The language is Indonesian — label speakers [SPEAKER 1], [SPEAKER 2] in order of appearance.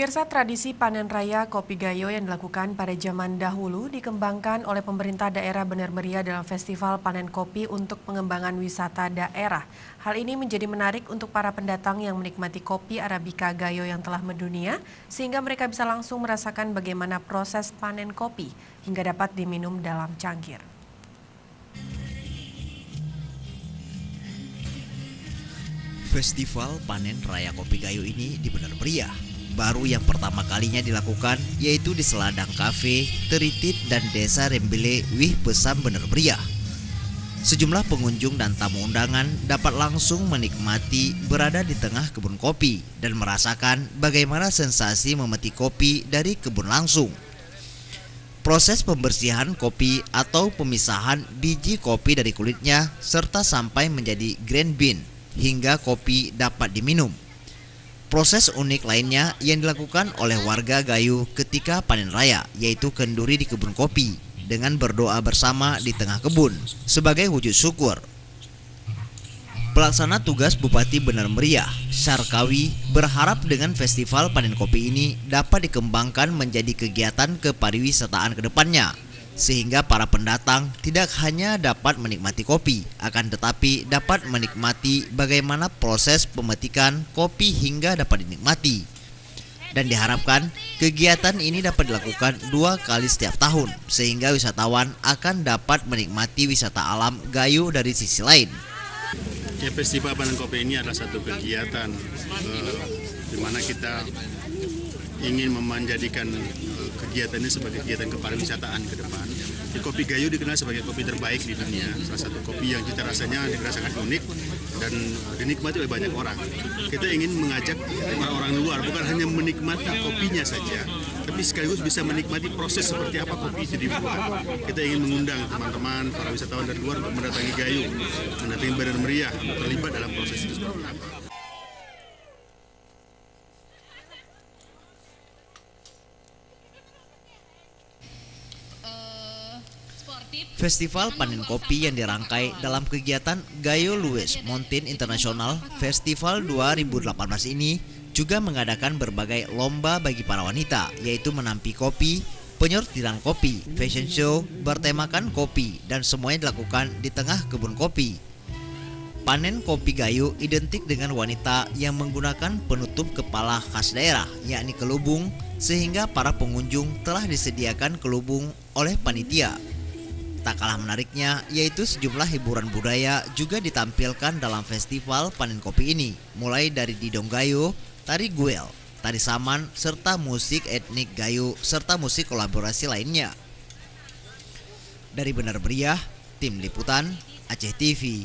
[SPEAKER 1] Pemirsa, tradisi panen raya kopi gayo yang dilakukan pada zaman dahulu dikembangkan oleh pemerintah daerah Bener Meriah dalam festival panen kopi untuk pengembangan wisata daerah. Hal ini menjadi menarik untuk para pendatang yang menikmati kopi Arabica gayo yang telah mendunia, sehingga mereka bisa langsung merasakan bagaimana proses panen kopi hingga dapat diminum dalam cangkir.
[SPEAKER 2] Festival panen raya kopi gayo ini di Bener Meriah baru yang pertama kalinya dilakukan, yaitu di Seladang Cafe, Teritit, dan Desa Rembele, Wih Pesam, Bener Meriah. Sejumlah pengunjung dan tamu undangan dapat langsung menikmati berada di tengah kebun kopi dan merasakan bagaimana sensasi memetik kopi dari kebun langsung. Proses pembersihan kopi atau pemisahan biji kopi dari kulitnya serta sampai menjadi green bean hingga kopi dapat diminum. Proses unik lainnya yang dilakukan oleh warga Gayo ketika panen raya, yaitu kenduri di kebun kopi dengan berdoa bersama di tengah kebun sebagai wujud syukur. Pelaksana tugas Bupati Bener Meriah, Syarkawi, berharap dengan festival panen kopi ini dapat dikembangkan menjadi kegiatan kepariwisataan ke depannya, sehingga para pendatang tidak hanya dapat menikmati kopi, akan tetapi dapat menikmati bagaimana proses pemetikan kopi hingga dapat dinikmati. Dan diharapkan kegiatan ini dapat dilakukan 2 kali setiap tahun, sehingga wisatawan akan dapat menikmati wisata alam Gayo dari sisi lain.
[SPEAKER 3] Ya, festival panen kopi ini adalah satu kegiatan di mana kita ingin menjadikan kegiatan ini sebagai kegiatan kepariwisataan ke depan. Di kopi Gayo dikenal sebagai kopi terbaik di dunia, salah satu kopi yang cita rasanya dirasakan unik dan dinikmati oleh banyak orang. Kita ingin mengajak orang-orang luar bukan hanya menikmati kopinya saja, tapi sekaligus bisa menikmati proses seperti apa kopi itu dibuat. Kita ingin mengundang teman-teman para wisatawan dari luar untuk mendatangi Gayo, mendatangi Bener Meriah, untuk terlibat dalam proses itu seperti apa.
[SPEAKER 2] Festival panen kopi yang dirangkai dalam kegiatan Gayo Luwes Mountain International Festival 2018 ini juga mengadakan berbagai lomba bagi para wanita, yaitu menampi kopi, penyortiran kopi, fashion show, bertemakan kopi, dan semuanya dilakukan di tengah kebun kopi. Panen kopi Gayo identik dengan wanita yang menggunakan penutup kepala khas daerah, yakni kelubung, sehingga para pengunjung telah disediakan kelubung oleh panitia. Tak kalah menariknya, yaitu sejumlah hiburan budaya juga ditampilkan dalam festival panen kopi ini, mulai dari didong Gayo, tari guel, tari saman, serta musik etnik Gayo, serta musik kolaborasi lainnya. Dari Bener Meriah, Tim Liputan, Aceh TV.